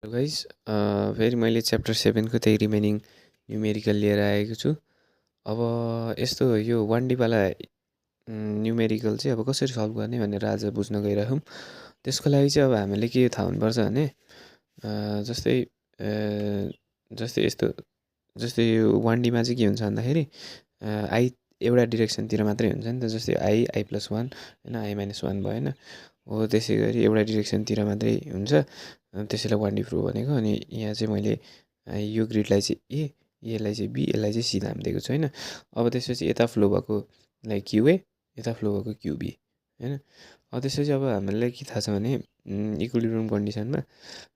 Hello guys फेरि मैले chapter 7 को त्यही रिमेनिङ न्युमेरिकल लिएर आएको छु। अब यस्तो यो 1D वाला न्युमेरिकल चाहिँ अब कसरी सल्भ गर्ने भनेर आज बुझ्न गइरहेछौँ। त्यसको लागि चाहिँ अब हामीले के थाहा हुनुपर्छ भने जस्तै जस्तै यस्तो जस्तै यो 1D मा चाहिँ के हुन्छ भन्दाखेरि आई एउटा डिरेक्सनतिर मात्रै हुन्छ नि त। जस्तै आई +1 होइन आई -1 भयो होइन। हो त्यसै गरी एउटा डिरेक्सनतिर मात्रै हुन्छ। त्यसैलाई 1D प्रुभ भनेको। अनि यहाँ चाहिँ मैले यो ग्रिडलाई चाहिँ ए, यसलाई चाहिँ बी, यसलाई चाहिँ सी नाम दिएको छु होइन। अब त्यसपछि यता फ्लो भएकोलाई क्युए, यता फ्लो भएको क्युबी होइन। अब त्यसपछि अब हामीलाई के थाहा छ भने इक्विलिब्रियम कन्डिसनमा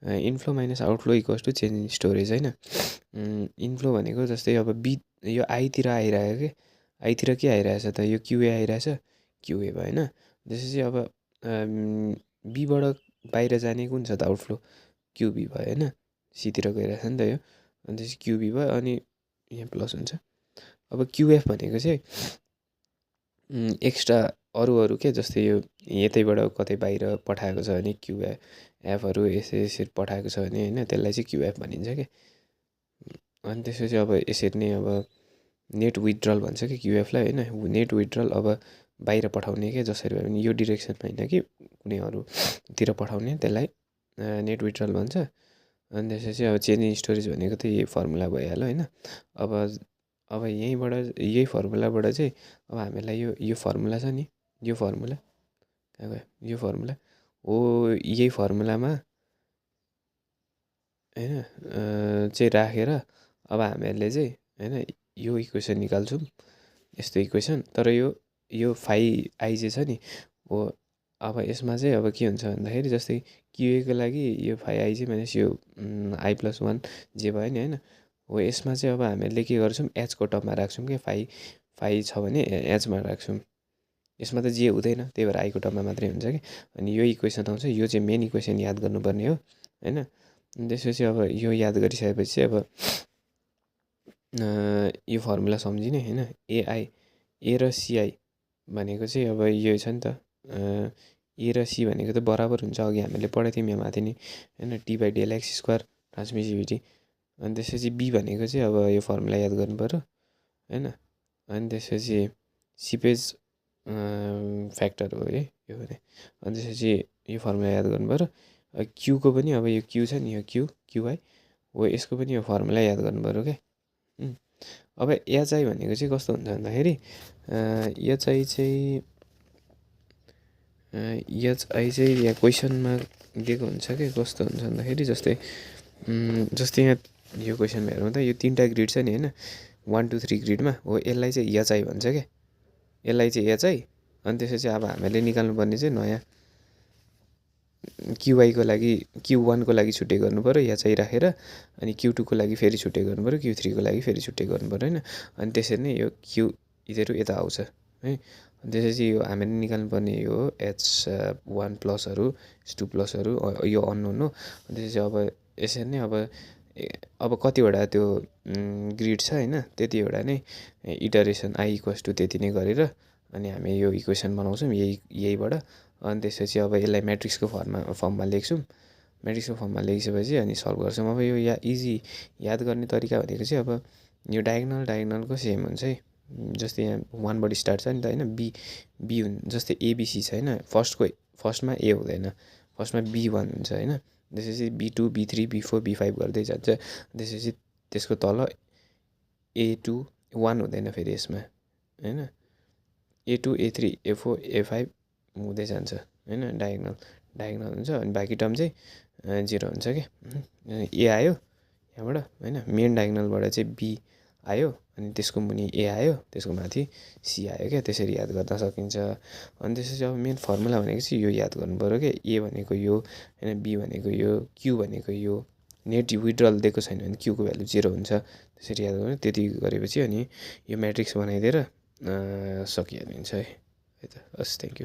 inflow minus outflow equals to change in storage होइन। इन्फ्लो भनेको जस्तै अब बी यो आईतिर आइरहेको के, आईतिर के आइरहेछ त यो क्युए आइरहेछ, क्युए भयो होइन। त्यसपछि अब बीबाट बाहिर जाने कुन छ त आउटफ्लो, क्युबी भयो होइन। सीतिर गइरहेछ नि त यो, अनि त्यसपछि क्युबी भयो अनि यहाँ प्लस हुन्छ। अब क्युएफ भनेको चाहिँ एक्स्ट्रा अरू के जस्तै यो यतैबाट कतै बाहिर पठाएको छ भने क्युएफहरू यसरी पठाएको छ भने होइन, त्यसलाई चाहिँ क्युएफ भनिन्छ क्या। अनि त्यसपछि अब यसरी नै अब नेट विथड्रल भन्छ कि क्युएफलाई होइन। नेट विथड्रल अब बाहिर पठाउने के जसरी भए पनि यो डिरेक्सनमा होइन कि कुनै अरूतिर पठाउने, त्यसलाई नेट विथड्रल भन्छ। अनि त्यसपछि अब चेन्ज इन स्टोरेज भनेको त यही फर्मुला भइहाल्यो होइन। अब यहीँबाट यही फर्मुलाबाट चाहिँ अब हामीलाई यो फर्मुला छ नि, यो फर्मुला कहाँ गयो, यो फर्मुला हो। यही फर्मुलामा होइन चाहिँ राखेर अब हामीहरूले चाहिँ होइन यो इक्वेसन निकाल्छौँ, यस्तो इक्वेसन। तर यो फाइ आई चाहिँ छ नि हो। अब यसमा चाहिँ अब के हुन्छ भन्दाखेरि जस्तै क्युएको लागि यो फाइ आई चाहिँ माइनस यो आई+1 जे भयो नि होइन। हो यसमा चाहिँ अब हामीहरूले के गर्छौँ, एचको टर्ममा राख्छौँ कि फाइ छ भने एचमा राख्छौँ। यसमा त जे हुँदैन, त्यही भएर आईको टर्ममा मात्रै हुन्छ कि। अनि यो इक्वेसन आउँछ, यो चाहिँ मेन इक्वेसन याद गर्नुपर्ने हो होइन। अनि त्यसपछि अब यो याद गरिसकेपछि अब यो फर्मुला सम्झिने होइन। एआई ए र सिआई भनेको चाहिँ अब यो छ नि त, ए र सी भनेको त बराबर हुन्छ। अघि हामीले पढाएको थियौँ यहाँ माथि नै होइन, टी/डेल x² ट्रान्समिसिभिटी। अनि त्यसपछि बी भनेको चाहिँ अब यो फर्मुला याद गर्नु पऱ्यो होइन। अनि त्यसपछि सिपेज फ्याक्टर हो है यो भने। अनि त्यसपछि यो फर्मुला याद गर्नु पऱ्यो। क्युको पनि अब यो क्यु छ नि, यो क्युआई हो, यसको पनि यो फर्मुला याद गर्नु पऱ्यो क्या। अब एचआई भनेको चाहिँ कस्तो हुन्छ भन्दाखेरि एचआई चाहिँ यहाँ क्वेसनमा दिएको हुन्छ कि कस्तो हुन्छ भन्दाखेरि जस्तै यहाँ यो क्वेसनमा हेरौँ त, यो 3टा ग्रिड छ नि होइन, 1 2 3 ग्रिडमा हो। यसलाई चाहिँ एचआई भन्छ क्या, यसलाई चाहिँ एचआई। अनि त्यसपछि अब हामीले निकाल्नुपर्ने चाहिँ नयाँ क्युआईको लागि Q1 को लागि छुट्टै गर्नु पऱ्यो एचआई राखेर, अनि Q2 को लागि फेरि छुट्टै गर्नु पऱ्यो, Q3 को लागि फेरि छुट्टै गर्नु पऱ्यो होइन। अनि त्यसरी नै यो यिनीहरू यता आउँछ है। अनि त्यसपछि यो हामीले निकाल्नुपर्ने यो H1 प्लसहरू, H2 प्लसहरू यो अननोन हो। अनि त्यसपछि अब यसरी नै अब कतिवटा त्यो ग्रिड छ होइन, त्यतिवटा नै इटरेसन आई = त्यति नै गरेर अनि हामी यो इक्वेसन बनाउँछौँ यहीबाट। अनि त्यसपछि अब यसलाई म्याट्रिक्सको फर्ममा लेख्छौँ। म्याट्रिक्सको फर्ममा लेखिसकेपछि अनि सल्भ गर्छौँ। अब यो इजी याद गर्ने तरिका भनेको चाहिँ अब यो डायगनलको सेम हुन्छ है। जस्तै यहाँ 1 बाट स्टार्ट छ नि त होइन, बी जस्तै एबिसी छ होइन। फर्स्टमा ए हुँदैन, फर्स्टमा B1 हुन्छ होइन। त्यसपछि B2 B3 B4 B5 गर्दै जान्छ। त्यसपछि त्यसको तल A2 1 हुँदैन फेरि यसमा होइन, A2 A3 A4 A5 हुँदै जान्छ होइन। डायगनल हुन्छ। अनि बाँकी टर्म चाहिँ 0 हुन्छ कि। ए आयो यहाँबाट होइन, मेन डायगनलबाट चाहिँ बी आयो, अनि त्यसको मुनि ए आयो, त्यसको माथि सी आयो क्या। त्यसरी याद गर्न सकिन्छ। अनि त्यसपछि अब मेन फर्मुला भनेको चाहिँ यो याद गर्नु पऱ्यो क्या। ए भनेको यो होइन, बी भनेको यो, क्यु भनेको यो। नेट विथड्रल दिएको छैन भने क्युको भ्यालु 0 हुन्छ। त्यसरी याद गर्नु। त्यति गरेपछि अनि यो म्याट्रिक्स बनाइदिएर सकिहालिन्छ है त। हस्, थ्याङ्क यू।